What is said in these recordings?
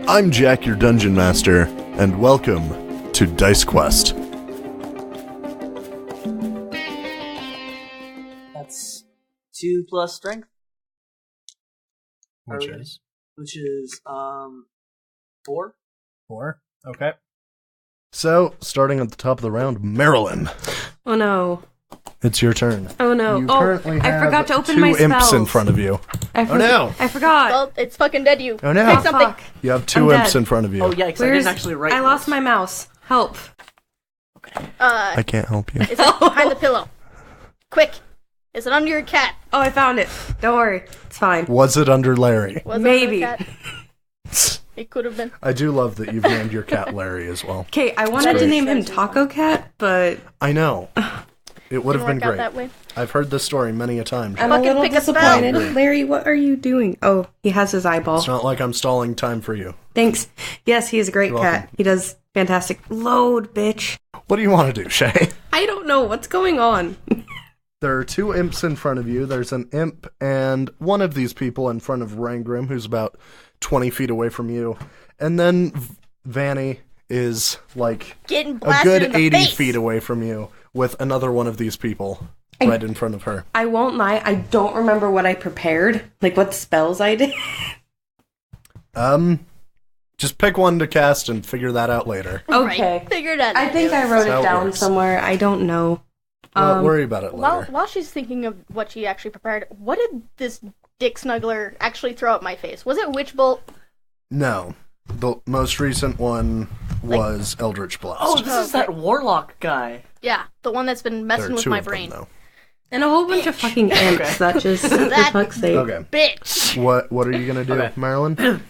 I'm Jack, your Dungeon Master, and welcome to Dice Quest. That's 2 plus strength. Which is? Which is 4. 4. Okay. So, starting at the top of the round, Marilyn. Oh no. It's your turn. Oh no. You currently have I forgot to open two my imps spells. in front of you. Oh no. I forgot. Well, it's fucking dead, you. Oh no. Pick something. Fuck. You have two I'm imps dead. in front of you. Oh yikes! I didn't actually write. I lost my mouse. Help. I can't help you. Is it behind the pillow? Quick. Is it under your cat? Oh, I found it. Don't worry. It's fine. Was it under Larry? Was Maybe. it under the cat? It could have been. I do love that you've named your cat Larry as well. Okay, I wanted to name him Taco Cat, but I know. It would have been Didn't work great. out that way. I've heard this story many a time. I'm Fucking a little pick a spell. disappointed. Larry, what are you doing? Oh, he has his eyeball. It's not like I'm stalling time for you. Thanks. Yes, he is a great You're cat. welcome. He does fantastic. Load, bitch. What do you want to do, Shay? I don't know what's going on. There are two imps in front of you. There's an imp and one of these people in front of Rangrim, who's about 20 feet away from you. And then Vanny is like Getting a blasted good in the 80 face. feet away from you with another one of these people right in front of her. I won't lie, I don't remember what I prepared. Like what spells I did. Just pick one to cast and figure that out later. Okay. Right. Figure it out. I think I wrote That's how it it down works. somewhere. I don't know. Don't worry about it later. While she's thinking of what she actually prepared, what did this dick snuggler actually throw at my face? Was it Witch Bolt? No. The most recent one was Eldritch Blast. Oh, this is that warlock guy. Yeah, the one that's been there messing are with two my of brain. them, though. And a whole bunch of fucking imps that just, for That- fuck's sake. Okay. Bitch! What are you going to do, Okay. Marilyn?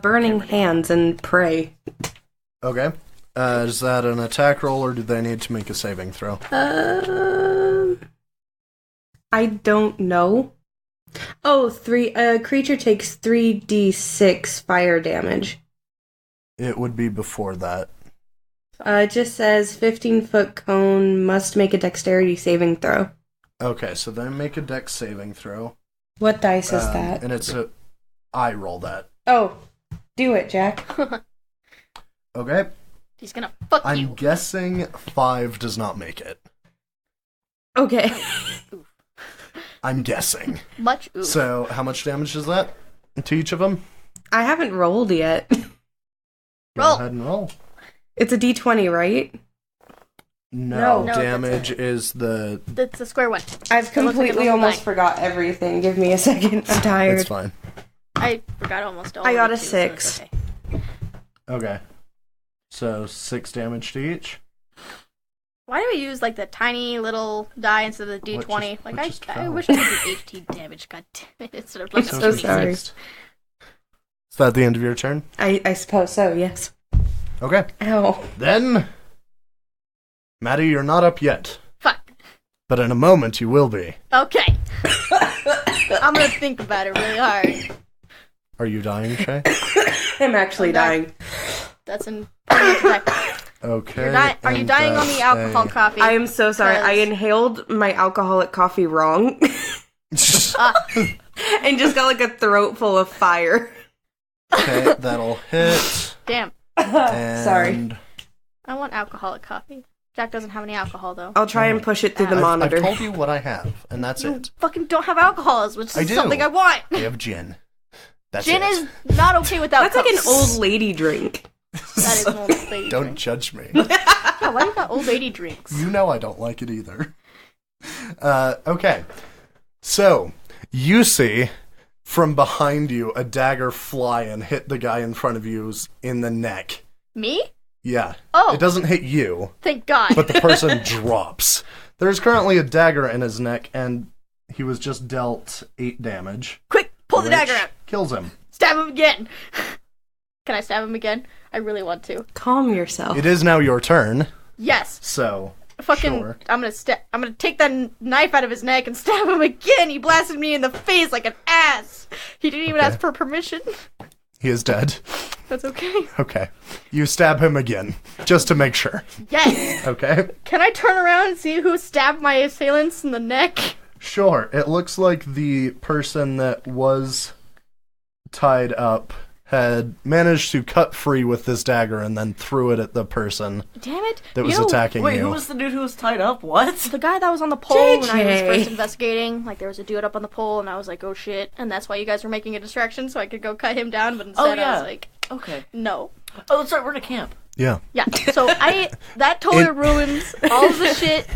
Burning hands and pray. Okay. Is that an attack roll, or do they need to make a saving throw? I don't know. Oh, creature takes 3d6 fire damage. It would be before that. It just says 15-foot cone must make a dexterity saving throw. Okay, so then make a dex saving throw. What dice is that? And it's I roll that. Oh, do it, Jack. Okay. He's gonna fuck I'm you. guessing 5 does not make it. Okay. I'm guessing. Much oof. So, how much damage is that to each of them? I haven't rolled yet. Roll. Go ahead and roll. It's a d20, right? No, No, damage is the... That's the square one. I've looks like a completely normal almost die. forgot everything. Give me a second. I'm tired. It's fine. I forgot almost all I of got it a too, so 6. it's okay. Okay. So, 6 damage to each. Why do we use like the tiny little die instead of the d20? What Like just I fell? wish I could do 18 damage. God damn it! Instead of like I'm a so d6. sorry. Is that the end of your turn? I suppose so, yes. Okay. Ow. Then, Maddie, you're not up yet. Fuck. But in a moment, you will be. Okay. I'm gonna think about it really hard. Are you dying, Shay? I'm actually I'm dying. dying. That's in. Okay. Are you dying on the alcohol coffee? I am so sorry. I 'Cause- inhaled my alcoholic coffee wrong and just got like a throat full of fire. Okay, that'll hit. Damn. Sorry. And I want alcoholic coffee. Jack doesn't have any alcohol though. I'll try and push it through the I've monitor. told you what I have, and that's You it. fucking don't have alcohols, which I is do. something I want. I have gin. That's Gin it. is not okay without. That's like an Cokes. old lady drink. That is an old lady Don't drink. judge me. Yeah, why do you got old lady drinks? You know I don't like it either. Okay. So, you see, from behind you, a dagger fly and hit the guy in front of you in the neck. Me? Yeah. Oh. It doesn't hit you, Thank God. but the person drops. There's currently a dagger in his neck, and he was just dealt 8 damage. Quick, pull the which dagger out. Kills him. Stab him again. Can I stab him again? I really want to. Calm yourself. It is now your turn, Yes. so... Fucking. Sure. I'm gonna take that knife out of his neck and stab him again. He blasted me in the face like an ass. He didn't even Okay. ask for permission. He is dead. That's okay. Okay. You stab him again, just to make sure. Yes. Okay? Can I turn around and see who stabbed my assailants in the neck? Sure. It looks like the person that was tied up had managed to cut free with this dagger and then threw it at the person Damn it. that was attacking Wait, you. who was the dude who was tied up? What? The guy that was on the pole when I was JJ. first investigating. Like, there was a dude up on the pole, and I was like, oh shit. And that's why you guys were making a distraction, so I could go cut him down, but instead I was like, Okay. no. Oh, that's right, we're in a camp. Yeah. Yeah, so that totally ruins all of the shit.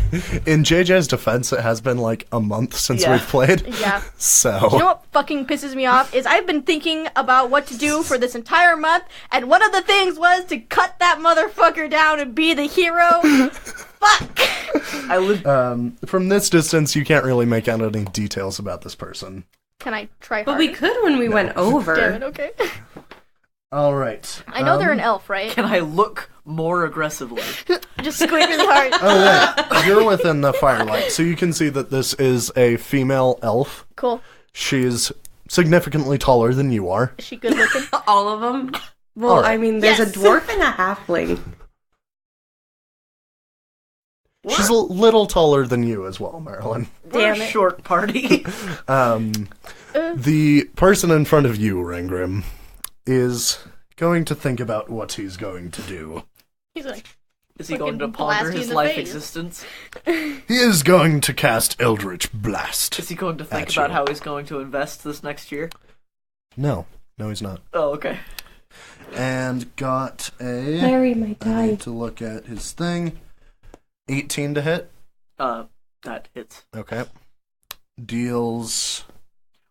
In JJ's defense, it has been like a month since Yeah. we've played. Yeah. So. You know what fucking pisses me off is I've been thinking about what to do for this entire month, and one of the things was to cut that motherfucker down and be the hero. Fuck! I would. From this distance, you can't really make out any details about this person. Can I try But harder? we could when we went over. Damn it, okay. All right. I know they're an elf, right? Can I look more aggressively? Just squeak really hard. Oh, yeah. You're within the firelight, so you can see that this is a female elf. Cool. She's significantly taller than you are. Is she good looking? All of them? Well, All right. I mean, there's Yes. a dwarf and a halfling. She's a little taller than you as well, Marilyn. We're Damn a it. short party. The person in front of you, Rangrim, is going to think about what he's going to do. He's like, Is he going to Fucking blast ponder you in his the life face. existence? He is going to cast Eldritch Blast. Is he going to think At about you. how he's going to invest this next year? No, he's not. Oh, okay. And got a... Harry might I die. need to look at his thing. 18 to hit. That hits. Okay. Deals...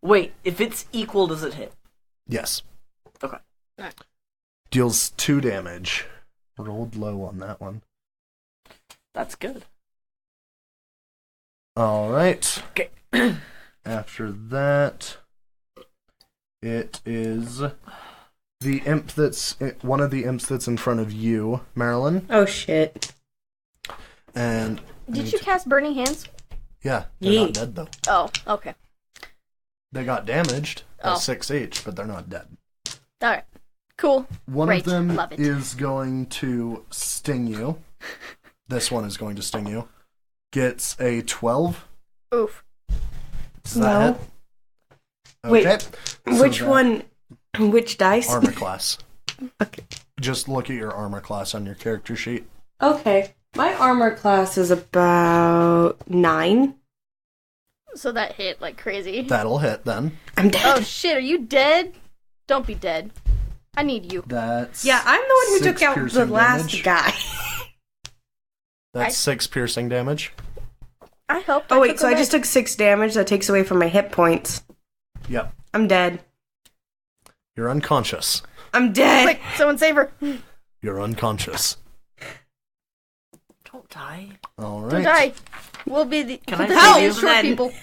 Wait, if it's equal, does it hit? Yes. Okay. Deals 2 damage. Rolled low on that one. That's good. Alright. Okay. After that, it is the imp that's... one of the imps that's in front of you, Marilyn. Oh, shit. And... did you cast Burning Hands? Yeah, they're Yeet. not dead, though. Oh, okay. They got damaged by Oh. 6 each, but they're not dead. Alright. Cool. One Great. of them Love it. is going to sting you. This one is going to sting you. Gets a 12. Oof. Does No. that hit? Wait, Okay. So Which that- one? Which dice? Armor class. Okay. Just look at your armor class on your character sheet. Okay. My armor class is about 9. So that hit like crazy. That'll hit then. I'm dead. Oh shit, are you dead? Don't be dead. I need you. That's... Yeah, I'm the one who 6 took out the piercing last damage. guy. That's 6 piercing damage. I hope. Oh, wait, so I just took 6 damage. That takes away from my hit points. Yep. I'm dead. You're unconscious. I'm dead. Quick, someone save her. You're unconscious. Don't die. Alright. Don't die. We'll be the, Can I the save you short then? people.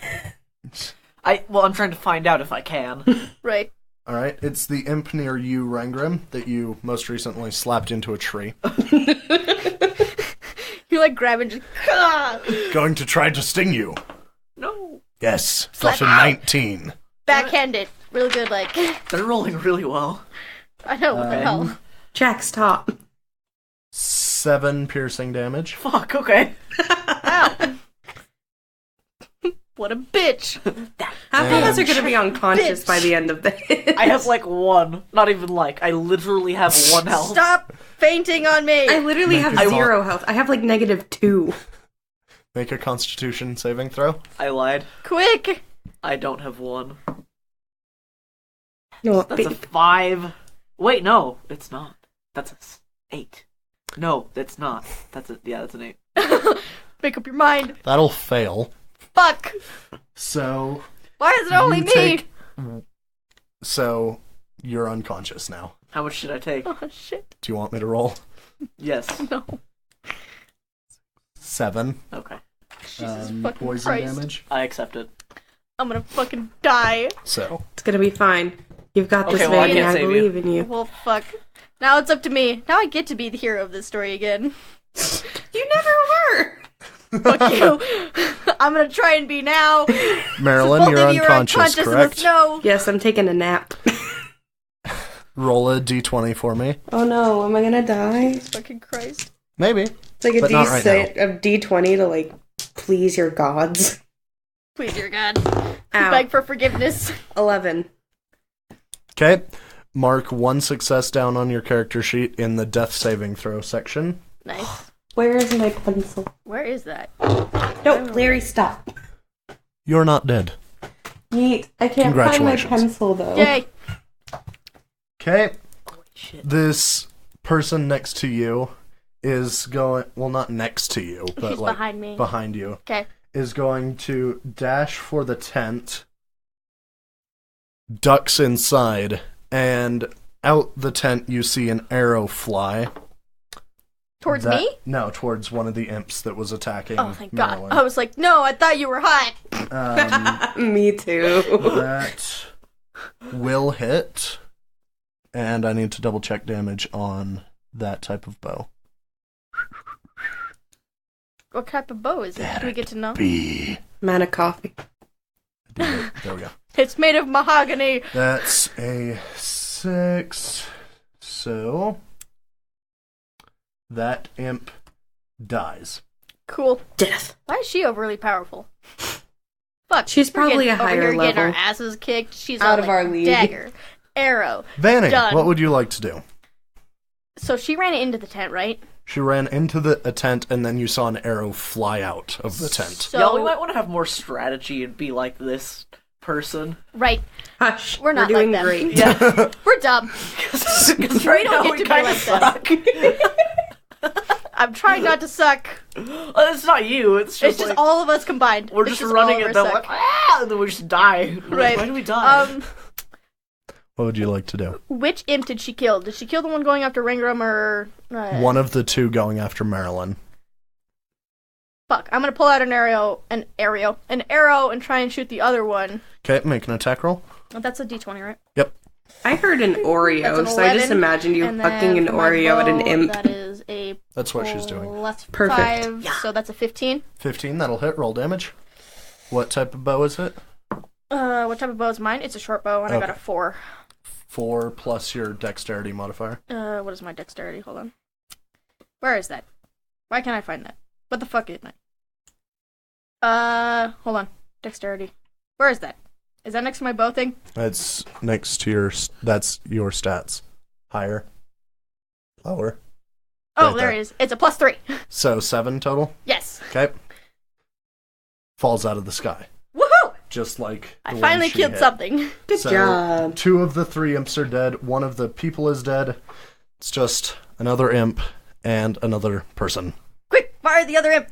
I'm trying to find out if I can. Right. Alright, it's the imp near you, Rangrim, that you most recently slapped into a tree. You like grab and just. Ah! Going to try to sting you. No. Yes, Slap got a out. 19. Backhand it. Really good, like. They're rolling really well. I know, what the hell. Jack, stop. 7 piercing damage. Fuck, okay. Ow. What a bitch. Half of us are And- going to be unconscious Bitch. by the end of this. I have like 1. Not even like. I literally have 1 health. Stop fainting on me. I literally have I 0 health. I have like -2. Make a constitution saving throw. I lied. Quick. I don't have 1. No, That's a 5. Wait, no, it's not. That's a 8. No, that's not. That's an 8. Make up your mind. That'll fail. Fuck. So, Why is it only You me? take- so you're unconscious now. How much should I take? Oh shit. Do you want me to roll? Yes. No. 7 Oh, Okay. Jesus fucking poison Christ. damage. I accept it. I'm gonna fucking die. So, It's going to be fine. You've got this, Okay, well, I Vanny. can't I save you. believe in you. Well, fuck. Now it's up to me. Now I get to be the hero of this story again. You never were. Fuck you. I'm gonna try and be now. Marilyn, Both you're of you are unconscious, in the correct? snow. Yes, I'm taking a nap. Roll a d20 for me. Oh no, am I going to die? Fucking Christ. Maybe. It's like a But not right D20 to like please your gods. Please, dear God. Ow. Beg for forgiveness. 11. Okay. mark 1 success down on your character sheet in the death saving throw section. Nice. Where is my pencil? Where is that? No, Larry, stop. You're not dead. Yeet. I can't find my Congratulations. pencil, though. Yay. Okay. Shit. This person next to you is going... Well, not next to you, but She's like behind me. behind you. Okay. Is going to dash for the tent, ducks inside, and out the tent you see an arrow fly. Towards me? No, towards one of the imps that was attacking Oh, thank God. Marilyn. I was like, no, I thought you were hot. Me too. That will hit, and I need to double check damage on that type of bow. What type of bow is it? Do we get to know? B. Man of coffee. There we go. It's made of mahogany. That's a 6. So that imp dies. Cool. Death. Why is she overly powerful? Fuck. She's we're probably getting a higher over here getting our level. asses kicked. She's Out all of like, our league. Dagger, arrow. Vanny, Done. what would you like to do? So she ran into the tent, right? She ran into a tent, and then you saw an arrow fly out of the tent. So Y'all, we might want to have more strategy and be like this person. right, Hush. We're not doing like them. great. Yeah. we're dumb. Because We don't get to be kinda like suck. I'm trying not to suck. Well, it's not you. It's just, It's just like, all of us combined. we're It's just running all at of them our like, suck. ah, and then we just die. We're like, Right. why do we die? What would you like to do? Which imp did she kill? Did she kill the one going after Rangrim or? One of the two going after Marilyn. Fuck! I'm gonna pull out an arrow, and try and shoot the other one. Okay, make an attack roll. Oh, that's a D20, right? Yep. I heard an Oreo, That's an so I just 11, imagined you and then fucking an for my Oreo at an bow, imp. That is a That's what she's doing. plus Perfect. 5, so that's a 15. 15, that'll hit. Roll damage. What type of bow is it? What type of bow is mine? It's a short bow, and I got a Okay. 4. 4 plus your dexterity modifier. What is my dexterity? Hold on. Where is that? Why can't I find that? What the fuck is it? Hold on. Dexterity. Where is that? Is that next to my bow thing? That's next to your... That's your stats. Higher. Lower. Oh, Right there there. it is. It's a plus 3. So 7 total. Yes. Okay. Falls out of the sky. Woohoo! Just like the I one finally she killed hit. something. Good So, job. 2 of the 3 imps are dead. 1 of the people is dead. It's just another imp and another person. Quick, fire the other imp.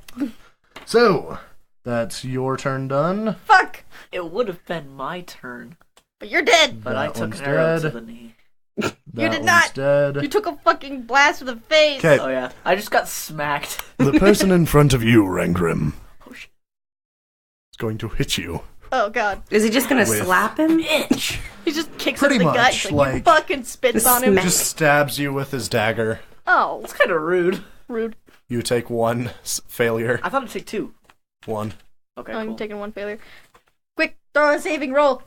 So, that's your turn done. Fuck! It would have been my turn, But you're dead. but I That took one's an arrow to dead. the knee. That did one's not. dead. You took a fucking blast to the face. Okay, Oh yeah, I just got smacked. the person in front of you, Rangrim, Oh shit. is going to hit you. Oh god. Is he just gonna With- slap him? Bitch. He just kicks him Pretty in the gut. much, He's like, you like- fucking spits on him. Smack. Just stabs you with his dagger. Oh, That's kind of rude. rude. You take 1 failure. I thought it'd take 2. 1. Okay, I'm cool. taking 1 failure. Quick, throw a saving roll.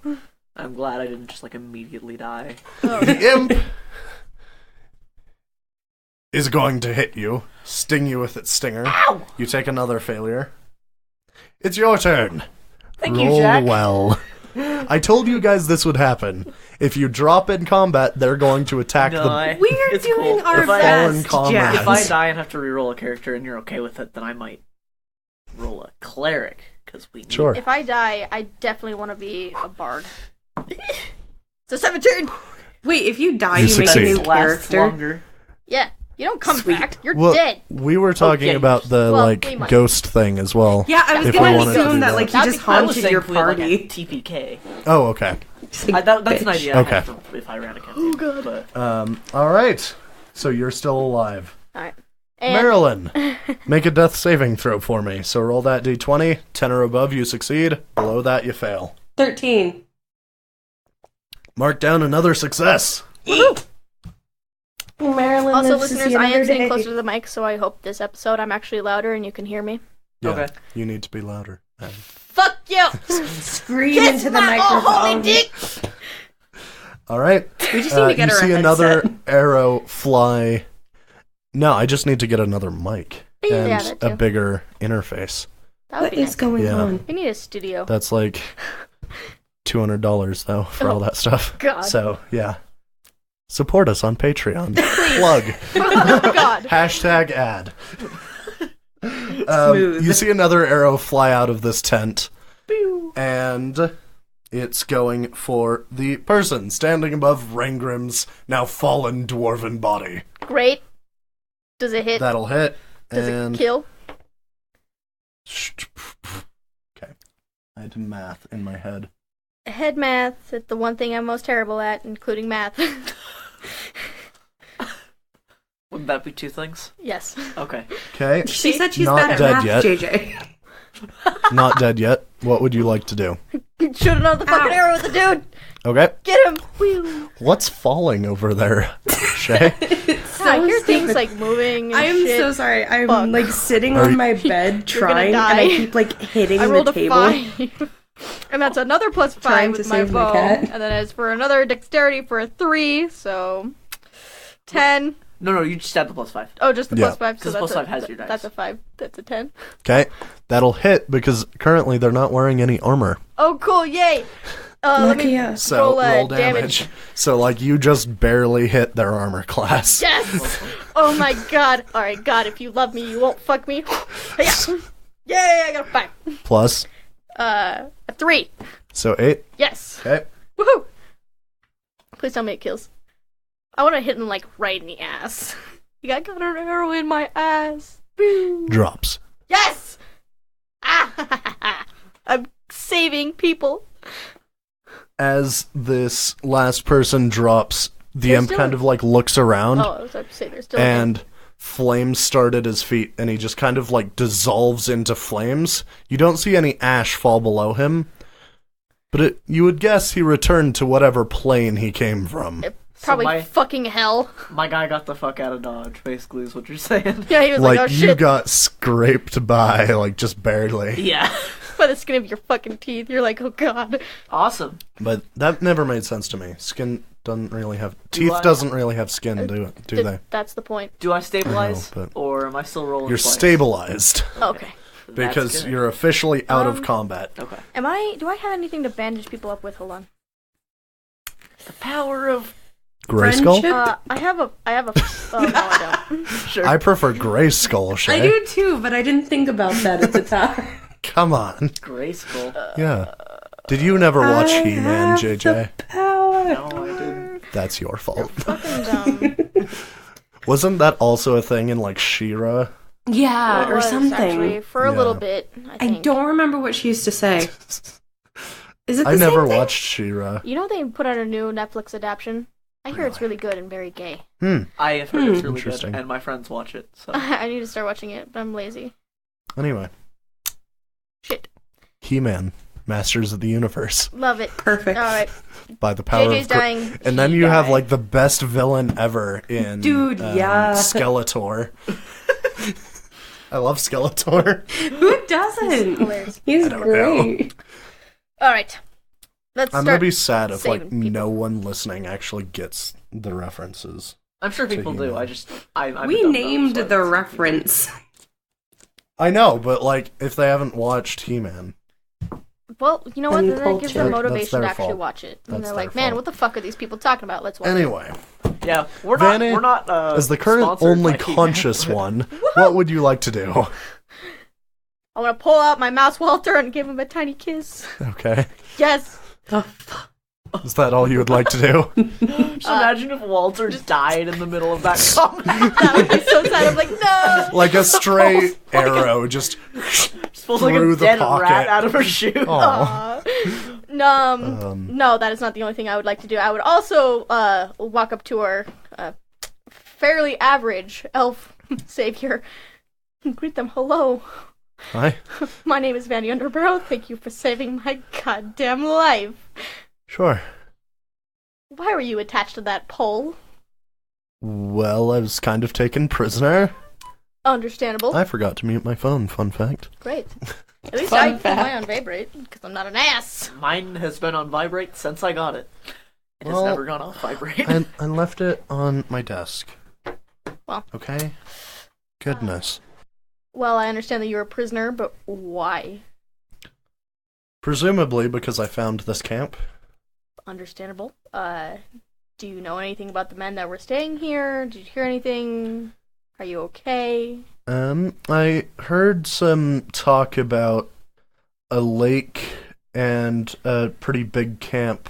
I'm glad I didn't just like immediately die. The imp is going to hit you, sting you with its stinger. Ow! You take another failure. It's your turn. Thank Roll you, Jack. well. I told you guys this would happen. If you drop in combat, they're going to attack No, the... We're it's doing cool. our If I- Fallen best, comrades. If I Jack. die and have to reroll a character and you're okay with it, then I might roll a cleric because we need Sure. If I die, I definitely want to be a bard. So 17! Wait, if you die, You you, make a succeed. new it lasts character. longer. Yeah, you don't come Sweet. back. You're Well, dead. we were talking Okay. about the, Well, we like, might. ghost thing as well. Yeah, I was If we gonna wanted to assume do that that. like he That'd just be cool. I was haunted saying your if we had, like, party. a TPK. Oh, okay. That's an idea Okay. I have for if I ran a campaign. Oh god. But Alright. So you're still alive. Alright. And Marilyn, make a death saving throw for me. So roll that d20. 10 or above, you succeed. Below that, you fail. 13. Mark down another success. Marilyn also, lives to listeners, see I am another sitting day. closer to the mic, so I hope this episode I'm actually louder and you can hear me. Yeah, Okay. You need to be louder. Fuck you! Scream Kiss into the my old holy microphone. dick! Alright. We just need to get you her see a another headset. arrow fly. No, I just need to get another mic. Yeah, And that a too. bigger interface. That would What be is nice. going Yeah. on? We need a studio. That's like $200 though for all that stuff. God. So, yeah. Support us on Patreon. Plug. Oh God. Hashtag ad. Smooth. You see another arrow fly out of this tent, and it's going for the person standing above Rangrim's now fallen dwarven body. Great. Does it hit? That'll hit. Does and... it kill? Okay. I had to math in my head. Head math is the one thing I'm most terrible at, including math. Wouldn't that be 2 things? Yes. Okay. Okay. She said she's Not bad at dead math, yet. JJ. Not dead yet. What would you like to do? Shoot another fucking Ow. arrow at the dude. Okay. Get him. Whew. What's falling over there, Shay? I hear things stupid. like moving and I am shit. so sorry. I'm Fuck. like sitting Are on you- my bed You're gonna trying, and die. I keep like hitting I the rolled a table. 5. And that's another +5 Trying with to my save my bow. cat. And then as for another dexterity for a 3, so 10. No, you just add the +5. Oh, just the Yeah. +5. So 'Cause that's +5 has your dice. That's a 5. That's a 10. Okay. That'll hit because currently they're not wearing any armor. Oh, cool! Yay! Let Lucky me us. So roll, roll damage. So like you just barely hit their armor class. Yes! Oh my God! All right, God, if you love me, you won't fuck me. Yeah. Yay! I got a 5. Plus, A 3. so 8. Yes. Okay. Woohoo! Please tell me it kills. I want to hit him like right in the ass. I got an arrow in my ass. Boom. Drops. Yes! Ah! I'm saving people. As this last person drops, the They're imp still kind in- of like looks around Oh, I was about to say there's still. and flames start at his feet and he just kind of like dissolves into flames. You don't see any ash fall below him, but you would guess he returned to whatever plane he came from. Probably my- fucking hell. My guy got the fuck out of Dodge, basically, is what you're saying. Yeah, he was like, Like oh you shit, got scraped by, like just barely. Yeah. by the skin of your fucking teeth. You're like, oh God. Awesome. But that never made sense to me. Skin doesn't really have teeth. I- Doesn't really have skin, do they? That's the point. Do I stabilize? I know, but- Or am I still rolling You're twice? stabilized Okay. That's because good. you're officially out of combat. Okay. Do I have anything to bandage people up with? Hold on. The power of... Grayskull? Friendship? I have a, oh no I don't. Sure. I prefer Grayskull, Shay. I do too, but I didn't think about that at the time. Come on. Graceful. Yeah. Did you never watch I He-Man, have JJ? the power. No, I didn't. That's your fault. Fucking dumb. Wasn't that also a thing in like She-Ra? Yeah, It or was, something. Actually, for a Yeah. little bit, I I think. don't remember what she used to say. Is it the I never same thing? watched She-Ra. You know they put out a new Netflix adaptation? I hear it's really good and very gay. I have heard it's really Interesting. good, and my friends watch it, so... I need to start watching it, but I'm lazy. Anyway, Shit. He-Man, Masters of the Universe, Love it. Perfect. Alright. by the power JJ's of dying. And then you have like the best villain ever in Dude, yeah. Skeletor. I love Skeletor. Who doesn't? Hilarious. He's I don't great. Alright. Let's I'm start. gonna be sad if like saving people. no one listening actually gets the references. I'm sure To people do, He-Man. I just... I'm a We dumb named dumb, so the it's- reference. I know, but like if they haven't watched He-Man, Well, you know what? Then that gives Uncultured. them That's motivation to their actually fault. watch it. And That's they're their like, man, fault. what the fuck are these people talking about? Let's watch it. anyway, Yeah, we're Vanny, not, as the current sponsored only by He-Man, conscious but- one, what would you like to do? I want to pull out my mouse Walter and give him a tiny kiss. Okay, Yes. is that all you would like to do? Just imagine if Walter died in the middle of that comment. That would be so sad. I'm like, no. Like a stray arrow, just Just pulls like Through a the dead pocket. rat out of her shoe. Aw. No, that is not the only thing I would like to do. I would also walk up to our fairly average elf savior and greet them. Hello, Hi. my name is Vanny Underborough. Thank you for saving my goddamn life. Sure. Why were you attached to that pole? Well, I was kind of taken prisoner. Understandable. I forgot to mute my phone, fun fact. Great. At least Fun I keep fact. mine on vibrate because I'm not an ass. Mine has been on vibrate since I got it. It has Well, never gone off vibrate. I left it on my desk. Well. Okay? Goodness. Well, I understand that you're a prisoner, but why? Presumably because I found this camp. Understandable. Do you know anything about the men that were staying here? Did you hear anything? Are you okay? I heard some talk about a lake and a pretty big camp.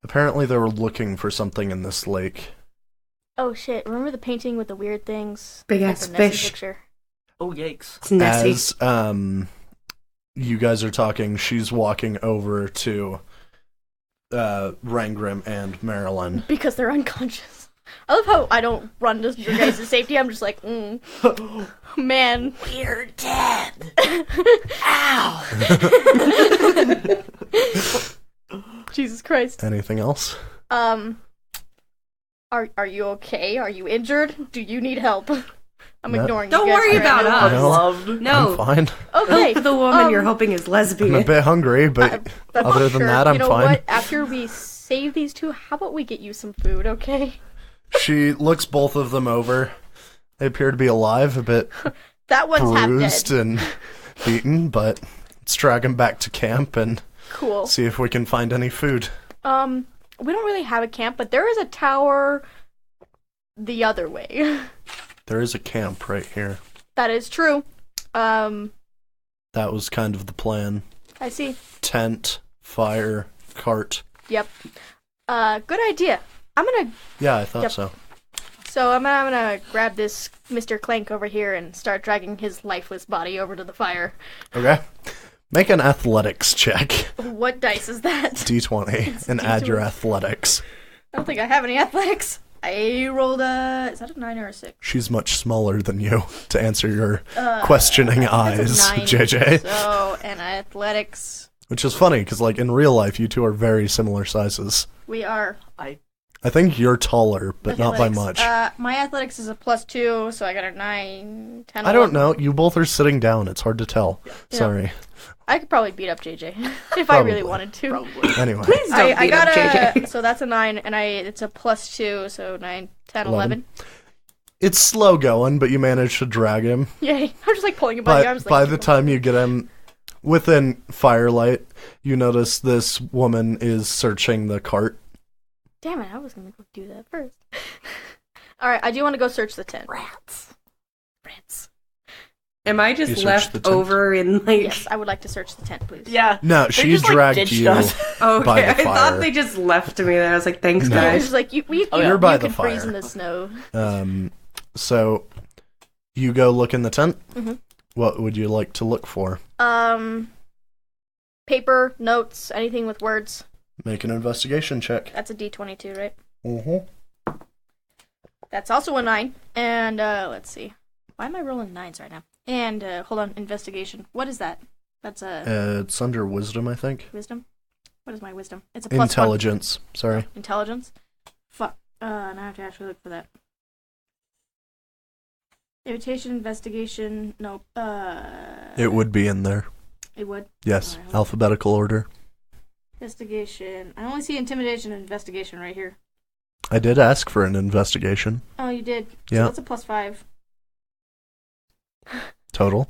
Apparently they were looking for something in this lake. Oh shit, remember the painting with the weird things? Big Like ass the Nessie fish. picture? Oh, yikes. It's Nessie. As you guys are talking, she's walking over to Rangrim and Marilyn. Because they're unconscious. I love how I don't run to your guys' safety. I'm just like, man. We're dead. Ow. Jesus Christ. Anything else? Are you okay? Are you injured? Do you need help? I'm No. ignoring Don't you guys. worry about us. No. Loved. No. I'm fine. Okay. Hope the woman you're hoping is I'm lesbian. a bit hungry, but That's other than that, I'm you know fine. What? After we save these two, how about we get you some food, okay? She looks both of them over. They appear to be alive, a bit That one's bruised half dead. and beaten, but let's drag them back to camp and Cool. see if we can find any food. We don't really have a camp, but there is a tower the other way. There is a camp right here. That is true. That was kind of the plan. I see. Tent, fire, cart. Yep. Good idea. Yeah, I thought Yep. so. So I'm gonna grab this Mr. Clank over here and start dragging his lifeless body over to the fire. Okay. Make an athletics check. What dice is that? D20 and add your athletics. I don't think I have any athletics. I rolled is that a 9 or a 6? She's much smaller than you to answer your questioning eyes, That's a 9, JJ. So, and athletics. Which is funny, because like in real life, you two are very similar sizes. We are. I think you're taller, but not by much. My athletics is a +2, so I got a 9, 10, I don't 11. know. You both are sitting down. It's hard to tell. Yeah. Sorry. I could probably beat up JJ if I really Probably. wanted to. Probably. Anyway. Please don't I beat got up JJ. so that's a 9, and it's a +2, so 9, 10, 11. It's slow going, but you manage to drag him. Yay. I'm just like pulling him by the arms. By Like, the time you get him within firelight, you notice this woman is searching the cart. damn it, I was going to go do that first. Alright, I do want to go search the tent. Rats. Am I You just searched the left tent? over in like... Yes, I would like to search the tent, please. Yeah. No, They she just, like, dragged ditched you. us. Oh, by okay. the I thought fire. they just left me there. I was like, thanks, No. It's guys. just like, you You're by you the can freeze fire. in the snow. So you go look in the tent. Mhm. What would you like to look for? Paper, notes, anything with words. Make an investigation check. That's a D22, right? Mm-hmm. That's also a 9. And, let's see. Why am I rolling 9s right now? And, hold on, investigation. What is that? That's a It's under wisdom, I think. wisdom? What is my wisdom? It's a +1. Intelligence. Sorry. Intelligence? Fuck. Now I have to actually look for that. Imitation, investigation, no, It would be in there. It would? Yes. Alright, hold on. Alphabetical order. Investigation. I only see intimidation and investigation right here. I did ask for an investigation. Oh, you did? So Yeah. that's a +5. Total.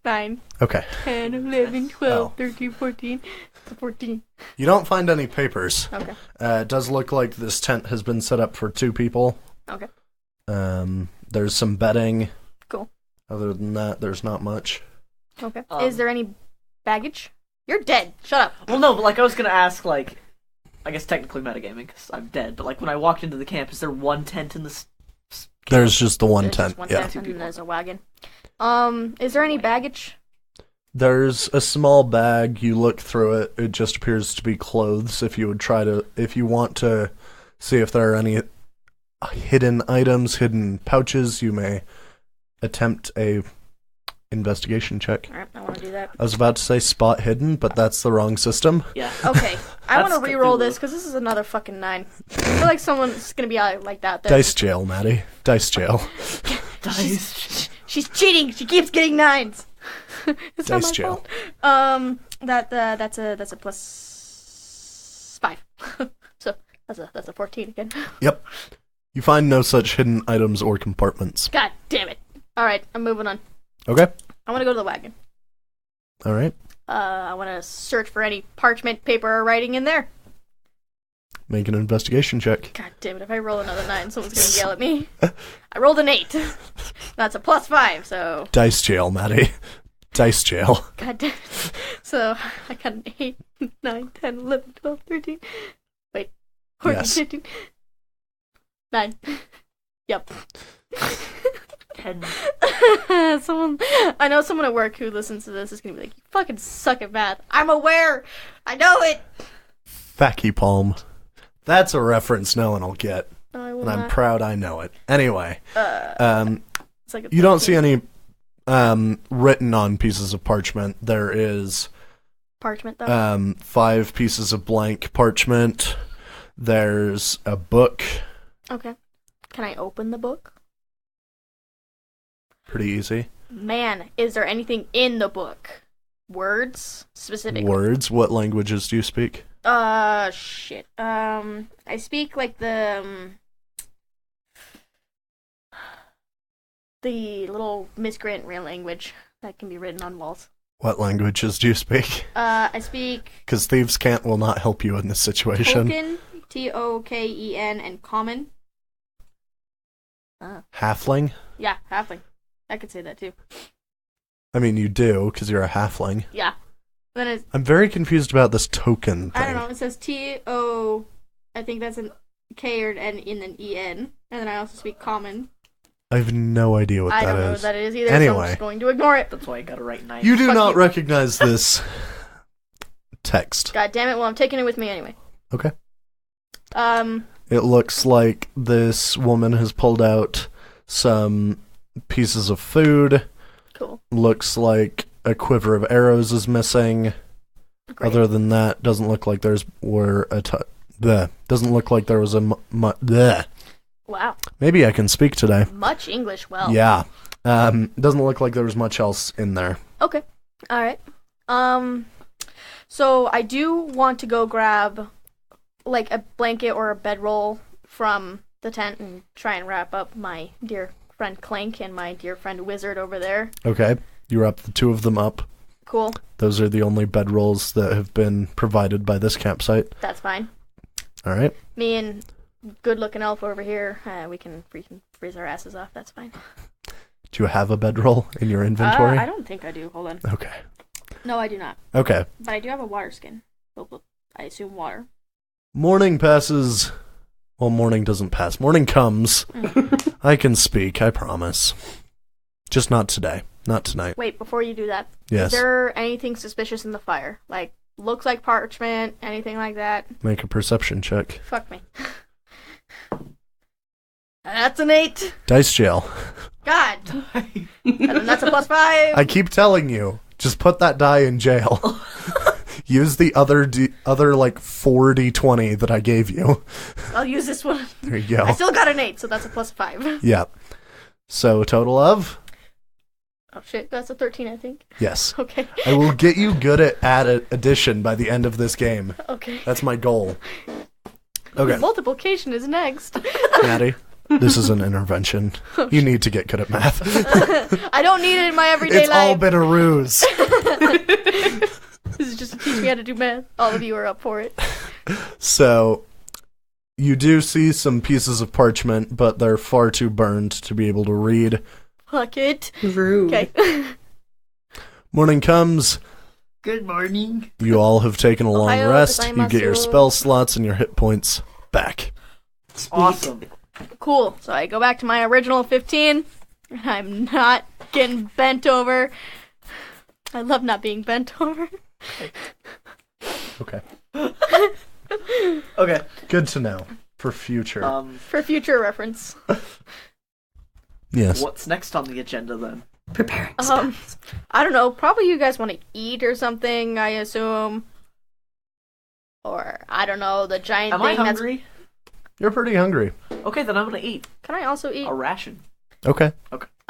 9, Okay. 10, 11, 12, Oh. 13, 14. 14. You don't find any papers. Okay. It does look like this tent has been set up for 2 people. Okay. There's some bedding. Cool. Other than that, there's not much. Okay. Is there any baggage? You're dead. Shut up. Well, no, but like I was gonna ask, like, I guess technically metagaming because I'm dead. But like when I walked into the camp, is there one tent in this? There's just the one There's tent. just one Yeah. tent, and then there's a wagon. Is there any baggage? There's a small bag. You look through it. It just appears to be clothes. If you want to see if there are any hidden items, hidden pouches, you may attempt a investigation check. Alright, I want to do that. I was about to say spot hidden, but that's the wrong system. Yeah. Okay, I want to That's re-roll Cthulhu. this because this is another fucking 9. I feel like someone's gonna be like that. Dice jail, Maddie. Dice jail. Dice. She's cheating. She keeps getting 9s. It's not Dice my jail. fault. That's a +5. So that's a 14 again. Yep. You find no such hidden items or compartments. God damn it! All right, I'm moving on. Okay. I want to go to the wagon. All right. I want to search for any parchment, paper, or writing in there. Make an investigation check. God damn it, if I roll another 9, someone's gonna yell at me. I rolled an 8. That's a +5, so... Dice jail, Maddie. Dice jail. God damn it. So, I got an 8, 9, 10, 11, 12, 13... Wait. 14, Yes. 15... 9. Yep. 10. I know someone at work who listens to this is gonna be like, you fucking suck at math. I'm aware! I know it! Facky palm. That's a reference no one will get. No, I will And I'm not. proud I know it. Anyway. It's like a You don't 13. see any written on pieces of parchment. There is Parchment, though. 5 pieces of blank parchment. There's a book. Okay. Can I open the book? Pretty easy. Man, is there anything in the book? Words? Specific Words. What languages do you speak? Shit. I speak like the little miscreant real language that can be written on walls. What languages do you speak? I speak Because thieves' cant will not help you in this situation. Token, Token, and Common. Halfling? Yeah, halfling. I could say that too. I mean, you do, because you're a halfling. Yeah. Then it's, I'm very confused about this token thing. I don't know, it says T-O, I think that's an K or an in an E-N. And then I also speak Common. I have no idea what I that don't know is. what that is either, so I'm Anyway. just going to ignore it. That's why I gotta write 9. You do Fuck not you. recognize this text. God damn it, well I'm taking it with me anyway. Okay. Um, It looks like this woman has pulled out some pieces of food. cool. Looks like a quiver of arrows is missing. Great. Other than that, doesn't look like doesn't look like there was a bleh. Wow. Maybe I can speak today. Much English, well. Yeah. Doesn't look like there was much else in there. Okay. Alright. So I do want to go grab, like, a blanket or a bedroll from the tent and try and wrap up my dear friend Clank and my dear friend Wizard over there. Okay. You wrap the 2 of them up. Cool. Those are the only bedrolls that have been provided by this campsite. That's fine. All right. Me and good-looking elf over here, we can freeze our asses off. That's fine. Do you have a bedroll in your inventory? I don't think I do. Hold on. Okay. No, I do not. Okay. But I do have a water skin. I assume water. Morning passes. Well, morning doesn't pass. Morning comes. I can speak, I promise. Just not today. Not tonight. Wait, before you do that, Yes. is there anything suspicious in the fire? Like, looks like parchment, anything like that? Make a perception check. Fuck me. That's an 8. Dice jail. God. And that's a +5. I keep telling you, just put that die in jail. Use the other like 4d20 that I gave you. I'll use this one. There you go. I still got an 8, so that's a +5. Yeah. So total of? Oh shit, that's a 13, I think. Yes. Okay. I will get you good at addition by the end of this game. Okay. That's my goal. Okay, Multiplication is next. Maddie, this is an intervention. You need to get good at math. I don't need it in my everyday It's all life. been a ruse. This is just to teach me how to do math. All of you are up for it. So, you do see some pieces of parchment, but they're far too burned to be able to read. Fuck it. Rude. Okay. Morning comes. Good morning. You all have taken a long Ohayo rest. You get your gozaimasu. spell slots and your hit points back. Awesome. Cool. So I go back to my original 15. And I'm not getting bent over. I love not being bent over. Okay. Okay. Good to know for future. For future reference. Yes. What's next on the agenda then? Preparing. I don't know. Probably you guys want to eat or something, I assume. Or, I don't know, the giant Am thing I hungry? You're pretty hungry. Okay, then I'm gonna eat Can I also eat? a ration. Okay.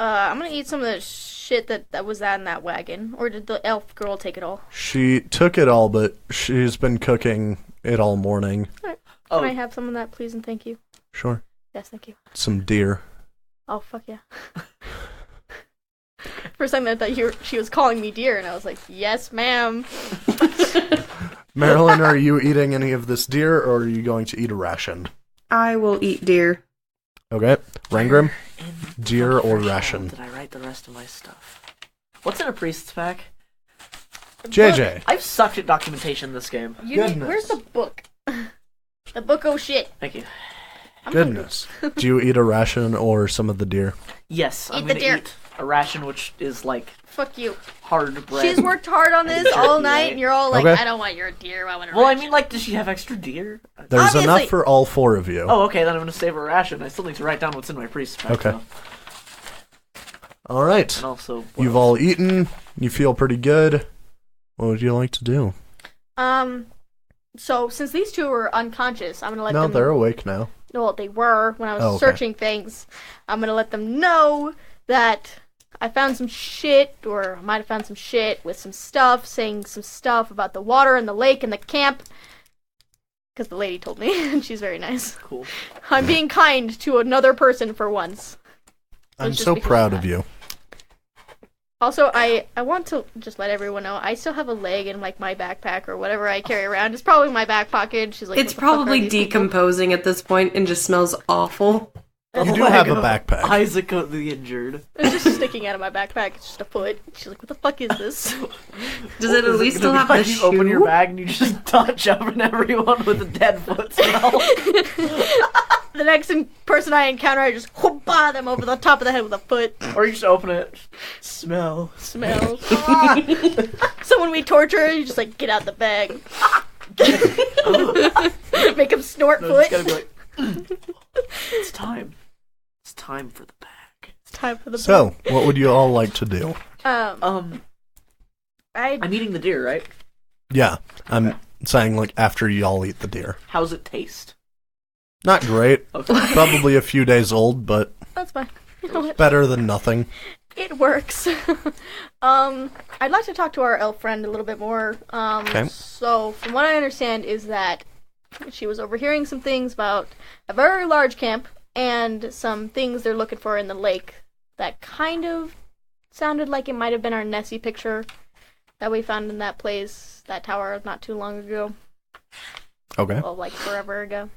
I'm gonna eat some of the shit that was in that wagon. Or did the elf girl take it all? She took it all, but she's been cooking it all morning. Can Oh, I have some of that, please and thank you? Sure. Yes, thank you. Some deer. Oh, fuck yeah. For a second I thought she was calling me dear, and I was like, yes, ma'am. Marilyn, are you eating any of this deer, or are you going to eat a ration? I will eat deer. Okay. Rangrim, In deer the or threshold ration? Did I write the rest of my stuff? What's in a priest's pack? JJ. I've sucked at documentation this game. Goodness. Where's the book? The book, oh shit. Thank you. I'm Goodness. Do you eat a ration or some of the deer? Yes, I'm Eat the gonna deer. eat a ration which is like hungry. Fuck you. hard bread. She's worked hard on this Jerky, all night, right? and you're all like, Okay. I don't want your deer. I want a Well, I ration." mean, like, does she have extra deer? There's Obviously. enough for all 4 of you. Oh, okay, then I'm gonna save a ration. I still need to write down what's in my priest's pack. Okay. though. All right. And also, You've all eaten. You feel pretty good. What would you like to do? So since these two were unconscious, I'm gonna let No, them. they're awake now. Well, they were when I was Oh, okay. searching things. I'm gonna let them know that I found some shit, or I might have found some shit with some stuff, saying some stuff about the water and the lake and the camp. Because the lady told me, and she's very nice. Cool. I'm being kind to another person for once. I'm just so because proud of of you. Also, I want to just let everyone know I still have a leg in like my backpack or whatever I carry around. It's probably my back pocket. She's like, It's "What the fuck are probably these people?" decomposing at this point and just smells awful. You do have a backpack. Isaac the injured. It's just sticking out of my backpack. It's just a foot. She's like, what the fuck is this? Does it at least still have the You open your shoe? bag and you just touch up everyone with a dead foot smell. The next person I encounter, I just whoop-ah them over the top of the head with a foot. Or you just open it. Smell. Smells. So when we torture her, you just like, get out the bag. Make him snort No, just foot. gotta be like, it's time. It's time for the bag. It's time for the So, what would you all like to do? I'm I'm eating the deer, right? Yeah, I'm saying like after y'all eat the deer. How's it taste? Not great. Okay. Probably a few days old, but that's fine. You know what? better than nothing. It works. I'd like to talk to our elf friend a little bit more. Okay. So, from what I understand, is that she was overhearing some things about a very large camp and some things they're looking for in the lake that kind of sounded like it might have been our Nessie picture that we found in that place, that tower, not too long ago. Okay. Well, like forever ago.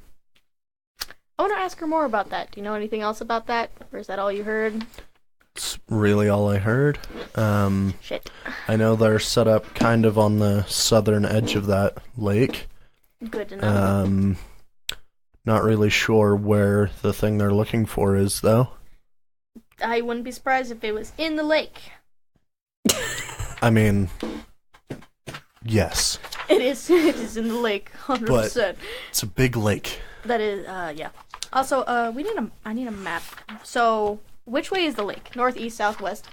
I want to ask her more about that. Do you know anything else about that? Or is that all you heard? It's really all I heard. Shit. I know they're set up kind of on the southern edge of that lake. Good to know. Not really sure where the thing they're looking for is, though. I wouldn't be surprised if it was in the lake. I mean, yes. It is. It is in the lake, 100%. It's a big lake. That is, yeah. Also, I need a map. So, which way is the lake? North, east, south, west?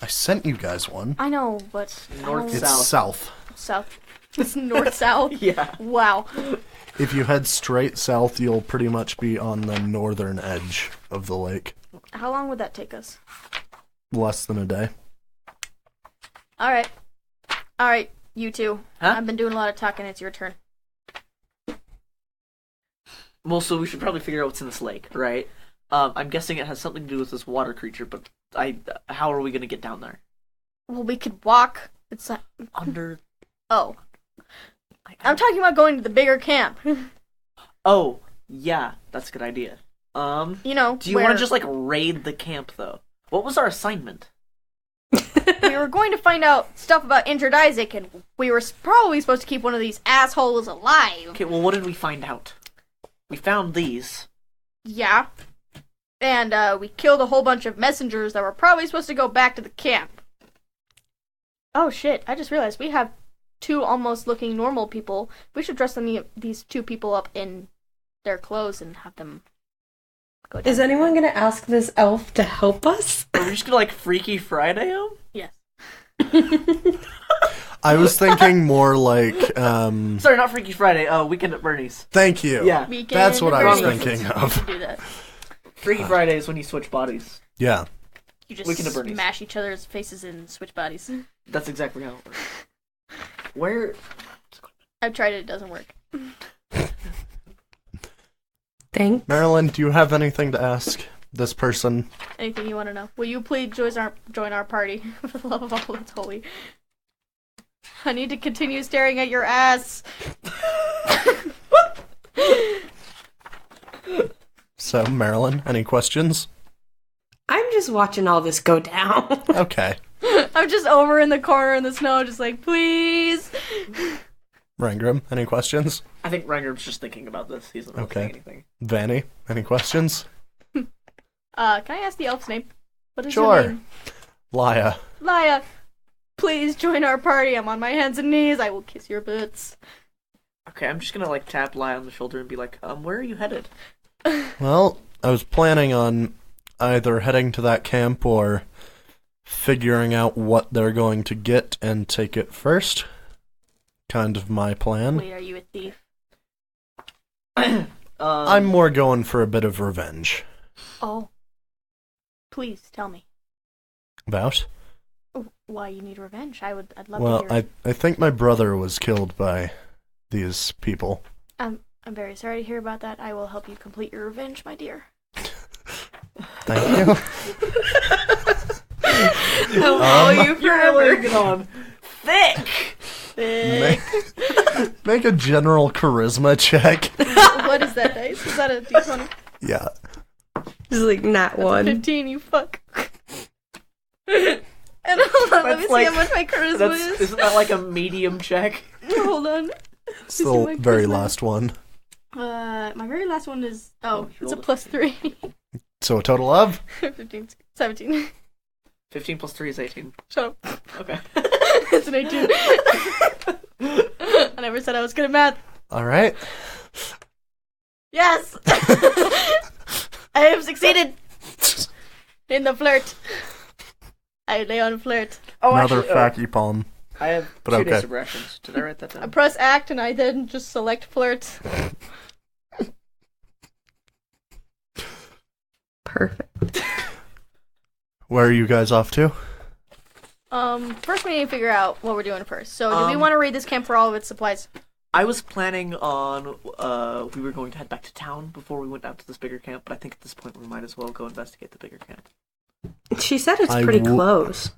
I sent you guys one. I know, but North, It's South. south. south. It's north, south. Yeah. Wow. If you head straight south, you'll pretty much be on the northern edge of the lake. How long would that take us? Less than a day. All right, you two. Huh? I've been doing a lot of talking. It's your turn. Well, so we should probably figure out what's in this lake, right? I'm guessing it has something to do with this water creature, but how are we gonna get down there? Well, we could walk. It's like, Under. oh, I'm talking about going to the bigger camp. Oh, yeah, that's a good idea. You know, Do you want to just like raid the camp though? What was our assignment? we were going to find out stuff about injured Isaac, and we were probably supposed to keep one of these assholes alive. Okay, well, what did we find out? We found these. Yeah. And we killed a whole bunch of messengers that were probably supposed to go back to the camp. Oh shit, I just realized we have two almost looking normal people. We should dress these two people up in their clothes and have them go down. Is anyone gonna ask this elf to help us? Are we just gonna like Freaky Friday him? Yes. I was thinking more like, Sorry, not Freaky Friday. Weekend at Bernie's. thank you. Yeah. Weekend That's what I was Bernie's. thinking We of. can do that. Freaky Friday is when you switch bodies. Yeah. You Weekend at just Bernie's. smash each other's faces and switch bodies. That's exactly how it works. Where? I've tried it, it doesn't work. Thanks. Marilyn, do you have anything to ask this person? Anything you want to know? Will you please join our party for the love of all that's holy? I need to continue staring at your ass. So, Marilyn, any questions? I'm just watching all this go down. Okay. I'm just over in the corner in the snow, just like, please. Rangrim, any questions? I think Rangrim's just thinking about this. He's not saying anything. Vanny, any questions? Can I ask the elf's name? What is Sure. your name? Laya. Laya, please join our party. I'm on my hands and knees. I will kiss your boots. Okay, I'm just gonna like tap Lie on the shoulder and be like, where are you headed? Well, I was planning on either heading to that camp or figuring out what they're going to get and take it first. Kind of my plan. Wait, are you a thief? I'm more going for a bit of revenge. Oh. Please tell me. About? Why you need revenge? I'd love Well, to hear. I think my brother was killed by these people. I'm very sorry to hear about that. I will help you complete your revenge, my dear. Thank you. I'll follow you You're forever. laying on thick! Make a general charisma check. What is that dice? Is that a d20? Yeah. Just like not one. 15, you fuck. And hold on, let me That's see how much my charisma is. Isn't that like a medium check? Hold on. It's the very last one. My very last one is... Oh, you it's a rolled +3. So a total of? 15, 17. 15 plus 3 is 18. Shut up. Okay. It's an 18. I never said I was good at math. Alright. Yes! I have succeeded in the flirt. I lay on flirt. Another actually, facky palm. I have But 2 okay. days of rations. Did I write that I down? press act and I then just select flirt. Perfect. Where are you guys off to? First we need to figure out what we're doing first. So do we Um, want to raid this camp for all of its supplies? I was planning on, we were going to head back to town before we went out to this bigger camp, but I think at this point we might as well go investigate the bigger camp. She said it's I pretty w- close.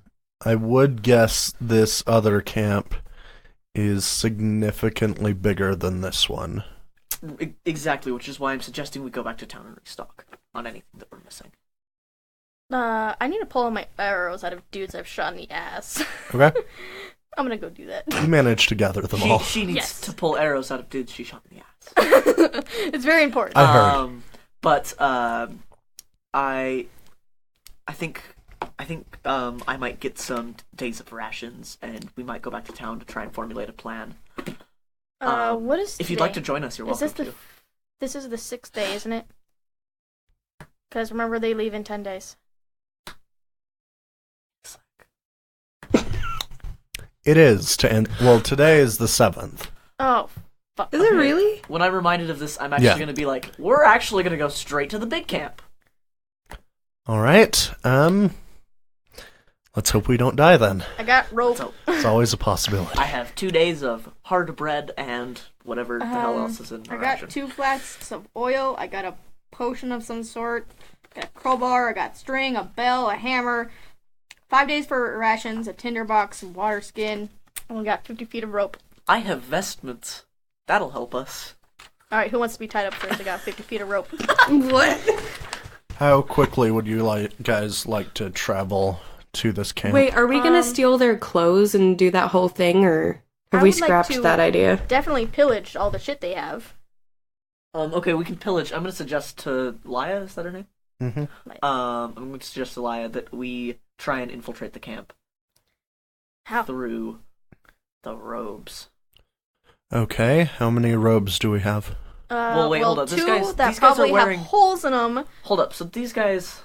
I would guess this other camp is significantly bigger than this one. Exactly, which is why I'm suggesting we go back to town and restock on anything that we're missing. I need to pull all my arrows out of dudes I've shot in the ass. Okay? I'm gonna go do that. You managed to gather them all. She needs Yes. to pull arrows out of dudes she shot in the ass. It's very important. I heard. But I think I might get some days of rations, and we might go back to town to try and formulate a plan. What is If you'd today? like to join us, you're Is welcome this to. This is the 6th day, isn't it? Because remember, they leave in 10 days. It is to end. Well, today is the 7th. Oh, fuck. Is it really? When I'm reminded of this, I'm actually Yeah. going to be like, we're actually going to go straight to the big camp. All right. Let's hope we don't die then. I got rope. So It's always a possibility. I have 2 days of hard bread and whatever the hell else is in the I ration. got 2 flasks of oil. I got a potion of some sort. I got a crowbar. I got string, a bell, a hammer. 5 days for rations, a tinderbox, some water skin. And we got 50 feet of rope. I have vestments. That'll help us. Alright, who wants to be tied up first? I got 50 feet of rope. What? How quickly would you guys like to travel to this camp? Wait, are we gonna steal their clothes and do that whole thing, or have I we would like scrapped to- that idea? Definitely pillaged all the shit they have. Okay, we can pillage. I'm going to suggest to Laya, is that her name? Mm-hmm. I'm going to suggest to Laya that we try and infiltrate the camp How? through the robes. Okay, how many robes do we have? Well, wait, hold up. 2 These guys that are probably wearing- have holes in them. Hold up, so these guys...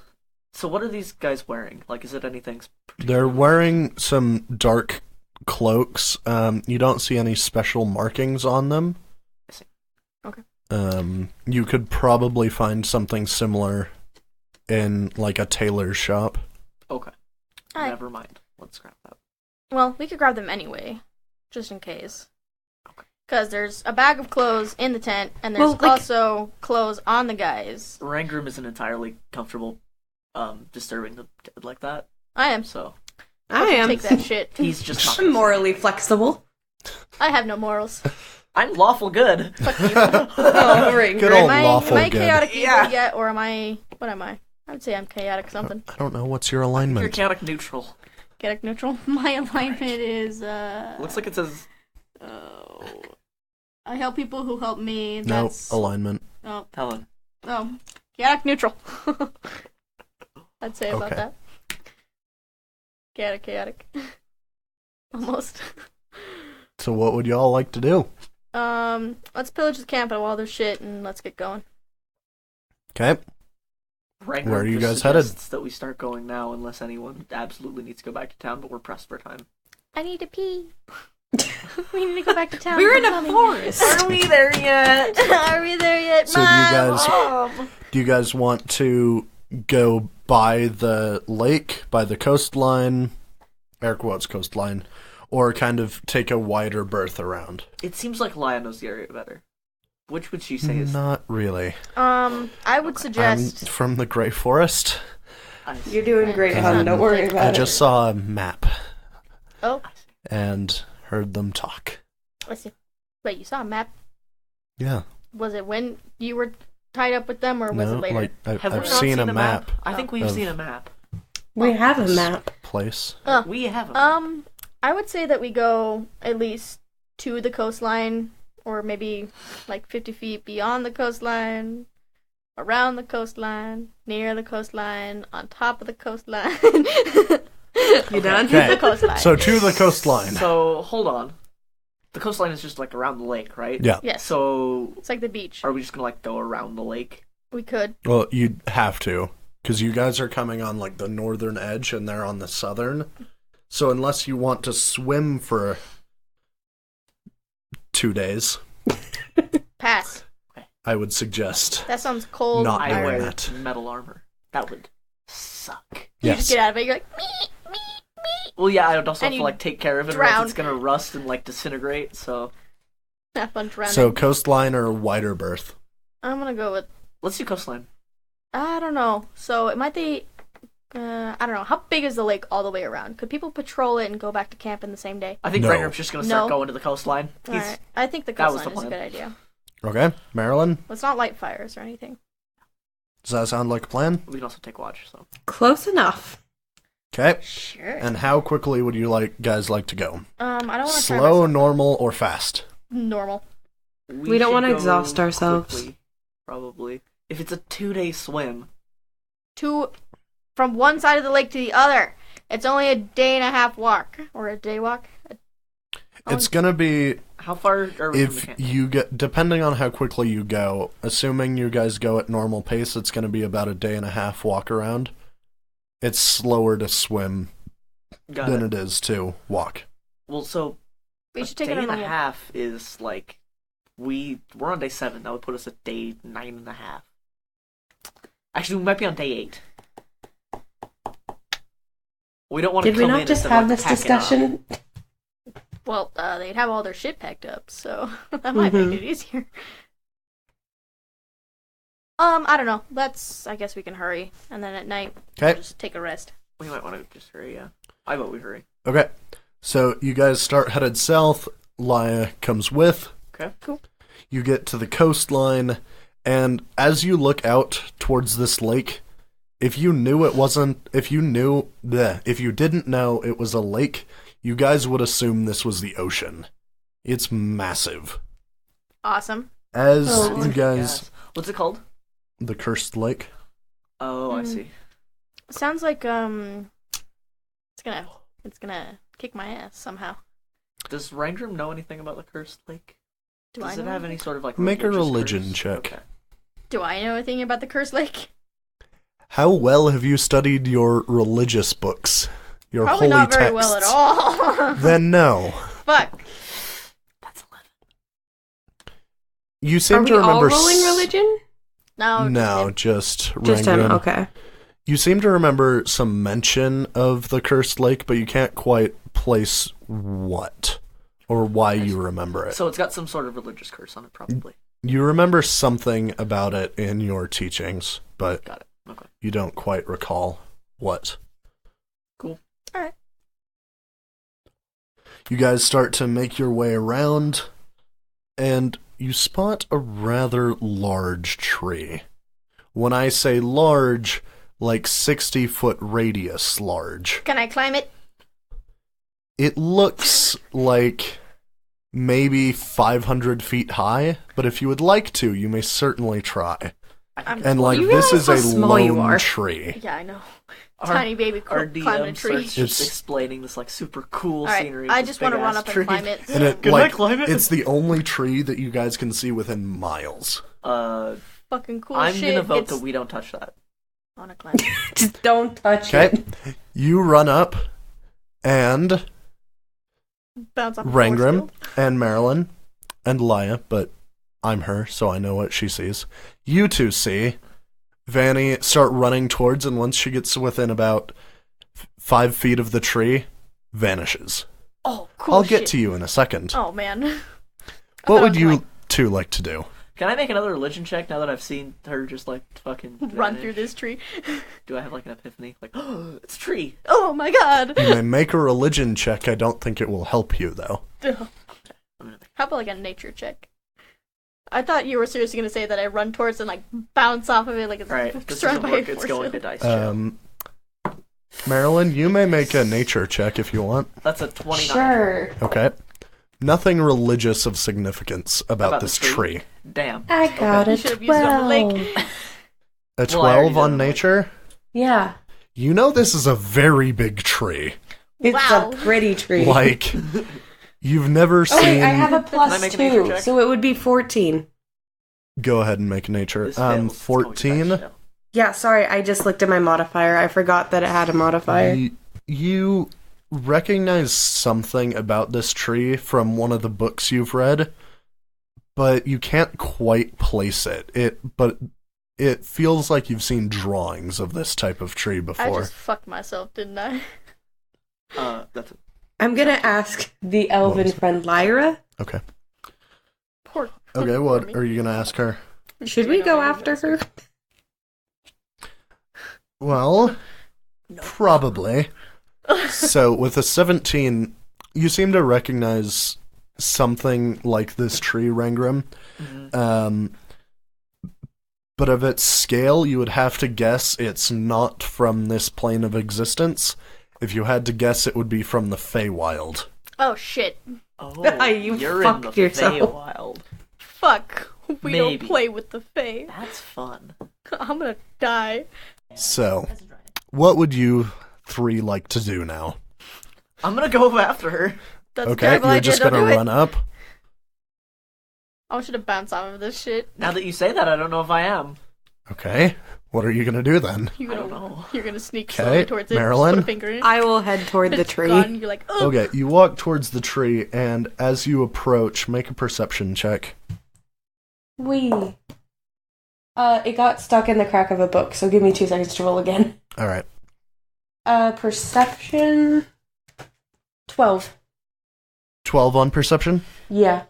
So what are these guys wearing? Like, is it anything... They're wearing some dark cloaks. You don't see any special markings on them. I see. Okay. You could probably find something similar in, like, a tailor's shop. Okay. Alright. Never mind. Let's scrap that. Well, we could grab them anyway, just in case. Okay. Because there's a bag of clothes in the tent, and there's Well, like- also clothes on the guys. Rangrim isn't entirely comfortable disturbing the dead like that, I am. so I am. Take that shit. he's just not... I'm morally flexible. I have no morals. I'm lawful good. Fuck you. Oh, Rangrim. Good old Am I lawful good. chaotic evil Yeah. yet, or am I... What am I? I would say I'm chaotic something. I don't know. What's your You're alignment? chaotic neutral. Chaotic neutral. My alignment is, Looks like it says... I help people who help me. No, That's... alignment. Oh, Helen. chaotic neutral. I'd say about Okay. that. Chaotic. Almost. So what would y'all like to do? Let's pillage the camp and all their shit, and let's get going. Okay. Rangrim Where are you just guys headed? suggests that we start going now unless anyone absolutely needs to go back to town, but we're pressed for time. I need to pee. We need to go back to town. We're in a Mommy. forest. Are we there yet? Are we there yet, So Mom? do you guys want to go by the lake, by the coastline, air quotes coastline, or kind of take a wider berth around? It seems like Laya knows the area better. Which would she say is... Not really. I would I'm suggest... from the Grey Forest. You're doing great, hon. Don't worry about I it. just saw a map Oh, and heard them talk. let's see. Wait, you saw a map? Yeah. Was it when you were tied up with them, or was No, it later? like Have we I've not seen a map I think we've of- seen a map. We have a map. place. We have a map. I would say that we go at least to the coastline, or maybe like 50 feet beyond the coastline, around the coastline, near the coastline, on top of the coastline. You done? Okay. The coastline. So to the coastline. So, hold on. The coastline is just, like, around the lake, right? Yeah. Yes. So, It's like the beach. are we just gonna, like, go around the lake? We could. Well, you'd have to, because you guys are coming on like the northern edge and they're on the southern. So unless you want to swim for 2 days, Pass. I would suggest That sounds cold. Not I doing wear that. metal armor. That would suck. You just yes. get out of it. You're like, me. Well, yeah, I would also And have to, you like, take care of it, or drown. else it's gonna rust and, like, disintegrate, so... Have fun drowning. So coastline or wider berth. I'm gonna go with. Let's do coastline. I don't know. So it might be. I don't know. How big is the lake all the way around? Could people patrol it and go back to camp in the same day? I think No. Rangrim's just gonna start No. going to the coastline. He's... Alright. I think the that was coastline the is a plan. good idea. Okay, Marilyn, Let's not light fires or anything. does that sound like a plan? We can also take watch, so... Close enough. Okay. Sure. And how quickly would you guys like to go? I don't want to Slow, normal, or fast? normal. We don't should wanna go exhaust ourselves. quickly, probably. If it's a 2-day swim, From one side of the lake to the other. It's only a day and a half walk. Or a day walk. It's gonna be how far are we from the if camp? you get, depending on how quickly you go, assuming you guys go at normal pace, it's gonna be about a day and a half walk around. It's slower to swim Got than it. it is to walk. Well, so We a should take day it on and a a walk. half is like we're on day 7. That would put us at day 9.5. Actually, we might be on day 8. We don't want to. Did we not just have this discussion? Well, they'd have all their shit packed up, so that might make it easier. I don't know. I guess we can hurry, and then at night, Okay. just take a rest. We might want to just hurry. Yeah, I vote we hurry. Okay. So you guys start headed south. Laya comes with. Okay. Cool. You get to the coastline, and as you look out towards this lake, if you didn't know it was a lake, you guys would assume this was the ocean. It's massive. Awesome. As Oh, you guys, Yes. What's it called? the cursed lake. Oh, I see. Sounds like it's gonna kick my ass somehow. Does Rangrim know anything about the cursed lake? Do Does I it know have any sort of like Make a religious religion curse? check. Okay. Do I know anything about the cursed lake? How well have you studied your religious books? Your Probably holy not very texts? well at all. Then no. Fuck. That's 11. You Are seem we to remember. all rolling religion? No. No, just Just him. Rangrim. Okay. You seem to remember some mention of the cursed lake, but you can't quite place what or why you remember it. So it's got some sort of religious curse on it, probably. You remember something about it in your teachings, but Got it. Okay. you don't quite recall what. Cool. Alright. You guys start to make your way around, and you spot a rather large tree. When I say large, like 60-foot radius large. Can I climb it? It looks like maybe 500 feet high, but if you would like to, you may certainly try. And like, You this is realize a how small you lone are. tree. Yeah, I know. Our- Tiny baby Our climbing a DM tree. starts It's- explaining this like super cool Alright, scenery. I this just want to run big-ass up and tree. climb it. And it, Can I like, climb it? it's the only tree that you guys can see within miles. Fucking cool I'm shit. gonna vote It's that we don't touch that. on a climb. Just don't touch Okay, it. you run up, and Bounce off a Rangrim force field. and Marilyn and Laya, but I'm her, so I know what she sees. You two see Vanny start running towards, and once she gets within about 5 feet of the tree, vanishes. Oh, cool I'll shit. get to you in a second. Oh, man. What would was you like- two like to do? Can I make another religion check now that I've seen her just like fucking Run vanish? through this tree. Do I have like an epiphany? Like, oh, it's a tree. Oh, my God. You may make a religion check. I don't think it will help you, though. Ugh. How about like a nature check? I thought you were seriously going to say that I run towards and like bounce off of it like it's Alright, if this surrounded doesn't by a work, it's force going to field. dice check. Marilyn, you may make a nature check if you want. That's a 29. Sure. Okay. Nothing religious of significance about the this tree. Damn. I got You a should have used it on the 12. lake. A Well, I already 12 on did. nature? Yeah. You know this is a very big tree. It's Wow. a pretty tree. Like, you've never Oh, seen... wait, I have a Can I plus make a nature 2, check? so it would be 14. Go ahead and make nature. This fails, it's going to dice 14. check. Yeah, sorry, I just looked at my modifier. I forgot that it had a modifier. You recognize something about this tree from one of the books you've read, but you can't quite place it. But it feels like you've seen drawings of this type of tree I before. just fucked myself, didn't I? That's a, I'm gonna ask the elven was it? friend Lyra. Okay. Poor. Okay, poor what me. are you gonna ask her? Should we go after her? Well, probably. So, with a 17, you seem to recognize something like this tree, Rangrim. But of its scale, you would have to guess it's not from this plane of existence. If you had to guess, it would be from the Feywild. Oh shit! oh, You you're fucked in the yourself. Feywild. Fuck! We Maybe. don't play with the Fae. That's fun. I'm gonna die. So, what would you three like to do now? I'm gonna go after her. That's a Okay, terrible you're idea. just Don't gonna do it. run up. I want you to bounce off of this shit. Now that you say that, I don't know if I am. Okay, what are you gonna do then? You're I don't gonna, know. you're gonna sneak Okay, slowly towards it. Marilyn? Just put a finger in it. I will head toward the It's tree. gone, You're like, oh. Okay, you walk towards the tree, and as you approach, make a perception check. Wee. It got stuck in the crack of a book, so give me 2 seconds to roll again. Alright. Perception... 12. 12 on perception? Yeah.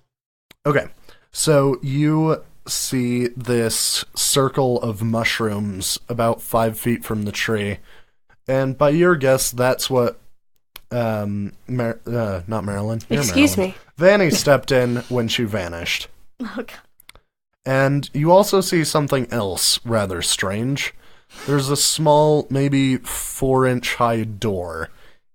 Okay, so you see this circle of mushrooms about 5 feet from the tree, and by your guess, that's what not Marilyn. You're Excuse Marilyn. me. Vanny stepped in when she vanished. Oh, God. And you also see something else rather strange. There's a small, maybe 4-inch high door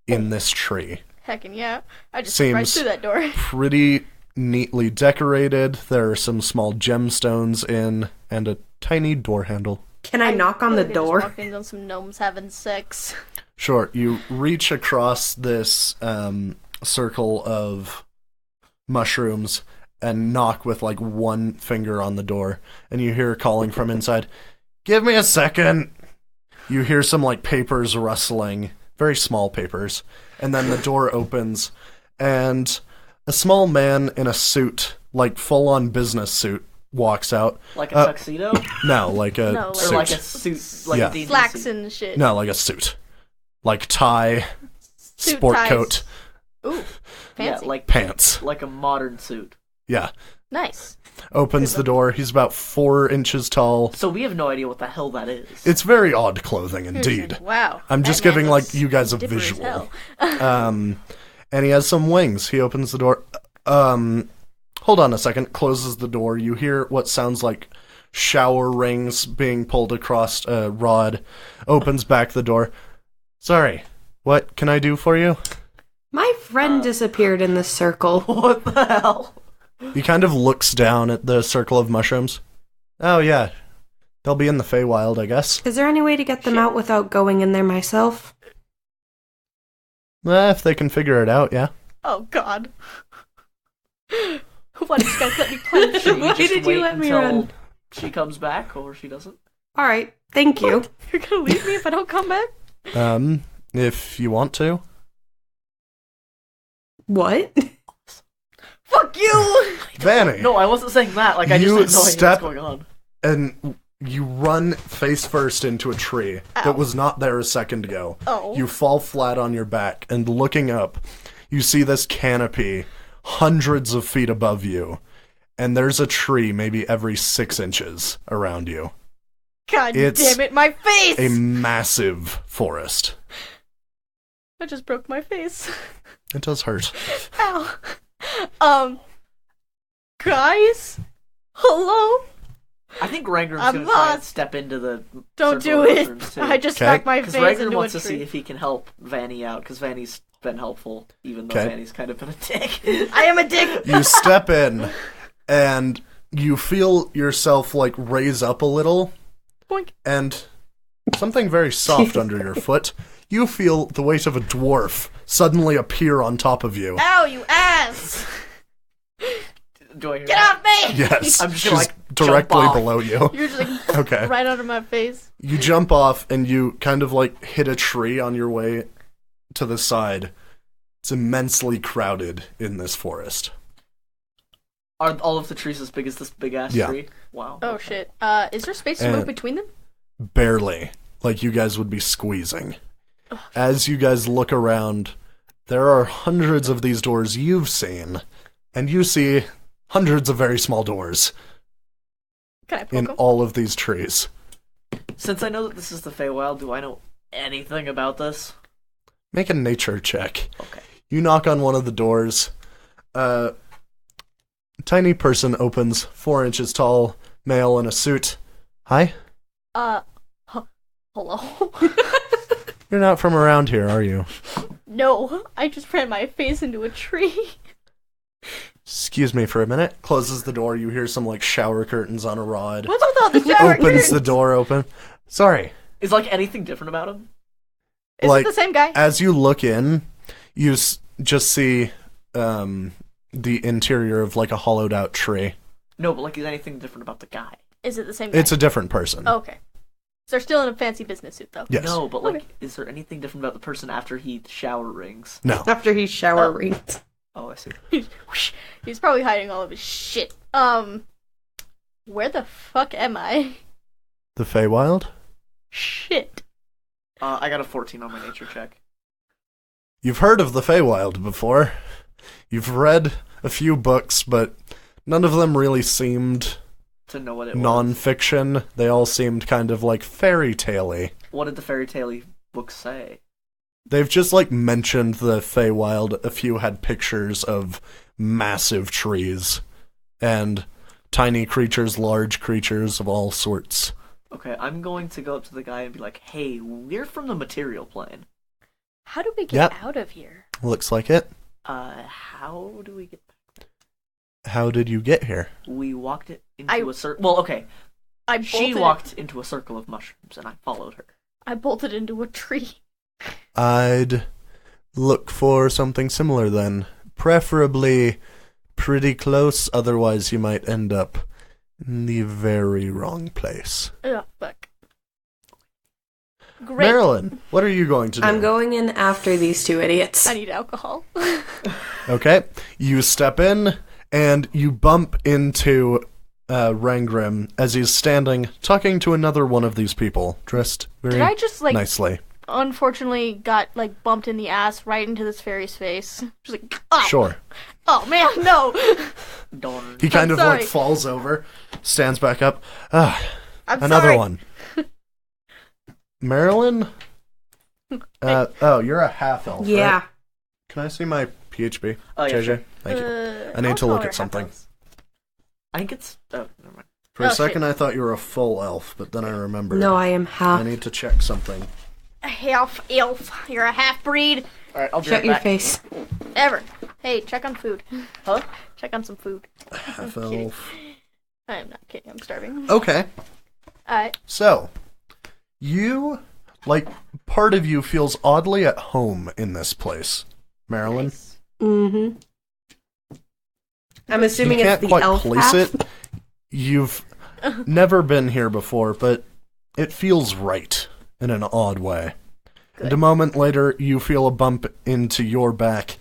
in this tree. Heckin' yeah. I just went right Seems through that door. pretty neatly decorated. There are some small gemstones in, and a tiny door handle. Can I knock on the Just door? walked in on some gnomes having sex. Sure, you reach across this circle of mushrooms and knock with like one finger on the door, and you hear calling from inside, "Give me a second." You hear some like papers rustling, very small papers, and then the door opens, and a small man in a suit, like full-on business suit, walks out. Like a tuxedo? No, like a No, like- suit. Or like a suit, like Yeah. a D&D Slacks suit. and shit. No, like a suit. Like tie, Suit sport ties. coat, Ooh, fancy. Yeah, pants. like a modern suit. Yeah. Nice. Opens the door. He's about 4 inches tall. So we have no idea what the hell that is. It's very odd clothing indeed. Wow. I'm just that man giving looks like you guys a dipper as visual. hell. and he has some wings. He opens the door. Hold on a second. Closes the door. You hear what sounds like shower rings being pulled across a rod. Opens back the door. Sorry, what can I do for you? My friend disappeared in the circle. What the hell? He kind of looks down at the circle of mushrooms. Oh, yeah. They'll be in the Feywild, I guess. Is there any way to get them out without going in there myself? If they can figure it out, yeah. Oh, God. Why did you guys let me play? Should we Why just did you wait let me until run? she comes back, or she doesn't? Alright, thank you. You're gonna leave me if I don't come back? If you want to. What? Fuck you! Vanny! No, I wasn't saying that. Like, I just You didn't know step- what's going on. And you run face first into a tree Ow. that was not there a second ago. Oh. You fall flat on your back, and looking up, you see this canopy hundreds of feet above you, and there's a tree maybe every 6 inches around you. God It's damn it, my face! A massive forest. I just broke my face. It does hurt. Ow. Guys? Hello? I think Rangrim's I'm gonna try and lost. step into the Don't circle do of it. mushrooms, too. I just Okay. smacked my Because face Rangrim into wants a to tree. see if he can help Vanny out, because Vanny's been helpful, even though Okay. Vanny's kind of been a dick. I am a dick! You step in, and you feel yourself, like, raise up a little, Boink. and something very soft under your foot. You feel the weight of a dwarf suddenly appear on top of you. Ow, you ass! Do I hear Get that? off me! Yes, I'm just she's gonna, like, directly jump off. below you. You're just like Okay. right under my face. You jump off, and you kind of, like, hit a tree on your way to the side. It's immensely crowded in this forest. Are all of the trees as big as this big-ass Yeah. tree? Wow. Oh shit. Is there space to And- move between them? Barely. Like you guys would be squeezing. As you guys look around, there are hundreds of these doors you've seen, and you see hundreds of very small doors Can I poke in them? all of these trees. Since I know that this is the Feywild, do I know anything about this? Make a nature check. Okay. You knock on one of the doors. Tiny person opens, 4 inches tall, male in a suit. Hi? Hello? You're not from around here, are you? No, I just ran my face into a tree. Excuse me for a minute. Closes the door. You hear some, like, shower curtains on a rod. What's with all the shower Opens curtains? the door open. Sorry. Is, like, anything different about him? Is like, it the same guy? As you look in, you just see the interior of, like, a hollowed out tree. No, but, like, is anything different about the guy? Is it the same guy? It's a different person. Oh, okay. So they're still in a fancy business suit, though. Yes. No, but, like, Okay. is there anything different about the person after he shower rings? No. After he shower ringed. Oh, I see. He's probably hiding all of his shit. Where the fuck am I? The Feywild? Shit. I got a 14 on my nature check. You've heard of the Feywild before. You've read a few books, but none of them really seemed To know what it was. non-fiction. They all seemed kind of like fairy tale-y. What did the fairy tale books say? They've just, like, mentioned the Feywild. A few had pictures of massive trees and tiny creatures, large creatures of all sorts. Okay, I'm going to go up to the guy and be like, hey, we're from the material plane. How do we get Yep. out of here? Looks like it. How do we get... How did you get here? We walked it into a circle... Well, okay. I She bolted- walked into a circle of mushrooms, and I followed her. I bolted into a tree. I'd look for something similar then. Preferably pretty close, otherwise you might end up in the very wrong place. Oh, fuck. Great. Marilyn, what are you going to do? I'm going in after these two idiots. I need alcohol. Okay, you step in, and you bump into Rangrim as he's standing, talking to another one of these people, dressed very Did I just, like, nicely. unfortunately got, like, bumped in the ass right into this fairy's face? Just like, oh! Sure. Oh, man, no! Darn. He kind of, sorry. like, falls over, stands back up. Ah, I'm another sorry. one. Marilyn? Oh, you're a half-elf, Yeah. right? Can I see my PHB. Oh, yeah, JJ, sure. thank you. I How need to tall look are at something. half-elves? I think it's. Oh, never mind. For a Oh, second, shit. I thought you were a full elf, but then I remembered. No, I am half. I need to check something. A half elf. You're a half breed. All right, I'll be Shut right your back. face. Ever. Hey, check on food. Huh? Check on some food. Half kidding. elf. I am not kidding. I'm starving. Okay, Alright. so you, part of you feels oddly at home in this place, Marilyn. Nice. Mm-hmm. I'm assuming You it's can't the quite elf place half. it. You've never been here before, but it feels right in an odd way. And a moment later, you feel a bump into your back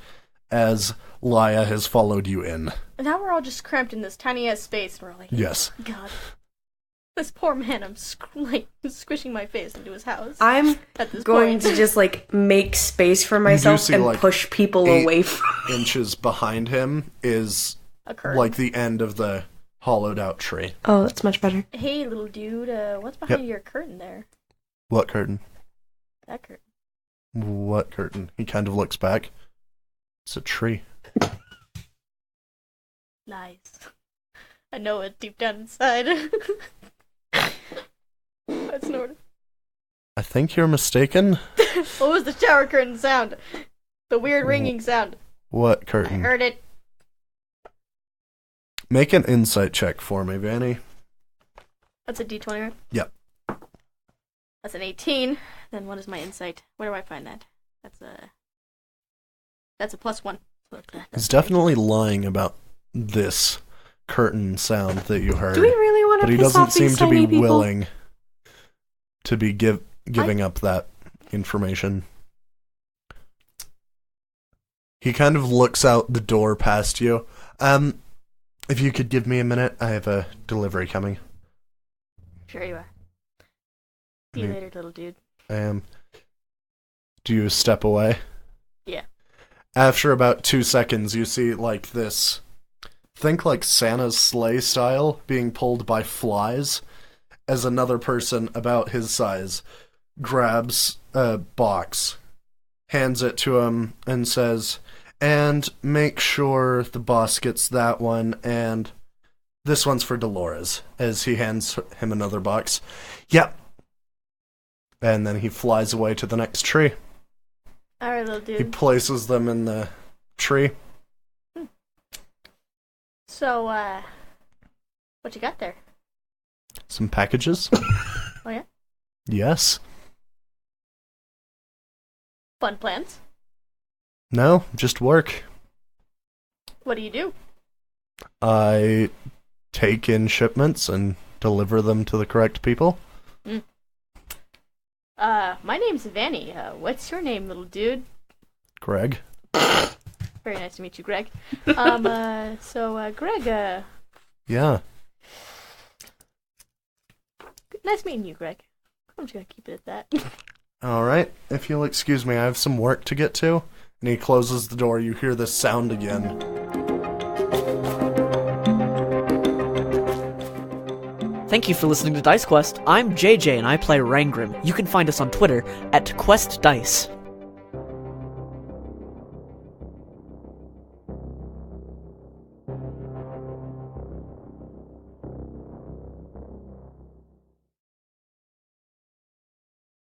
as Laya has followed you in. And now we're all just cramped in this tiny ass space, and we're like, Yes. God. This poor man, I'm squishing my face into his house. I'm at this going point. to just make space for myself see, and push people 8 away from. inches behind him is A curtain. the end of the hollowed out tree. Oh, that's much better. Hey, little dude, what's behind your curtain there? What curtain? That curtain. What curtain? He kind of looks back. It's a tree. Nice. I know it deep down inside. I snorted. I think you're mistaken. What was the shower curtain sound? The weird ringing sound. What I curtain? heard it. Make an insight check for me, Vanny. That's a d20, right? Yep. That's an 18. Then what is my insight? Where do I find that? That's a +1. He's definitely lying about this curtain sound that you heard. Do we really want to but he piss doesn't off seem these to be tiny people? willing to be giving up that information. He kind of looks out the door past you. If you could give me a minute, I have a delivery coming. Sure you are. See you later, little dude. Do you step away? Yeah. After about 2 seconds, you see this, think Santa's sleigh style, being pulled by flies, as another person about his size grabs a box, hands it to him, and says, "And make sure the boss gets that one, and this one's for Dolores," as he hands him another box. "Yep." And then he flies away to the next tree. Alright, little He dude. places them in the tree. So, what you got there? Some packages. Oh, yeah? Yes. Fun plans? No, just work. What do you do? I take in shipments and deliver them to the correct people. My name's Vanny. What's your name, little dude? Greg. Very nice to meet you, Greg. Greg, Yeah. nice meeting you, Greg. I'm just gonna keep it at that. Alright, if you'll excuse me, I have some work to get to. And he closes the door. You hear this sound again. Thank you for listening to Dice Quest. I'm JJ and I play Rangrim. You can find us on Twitter at QuestDice.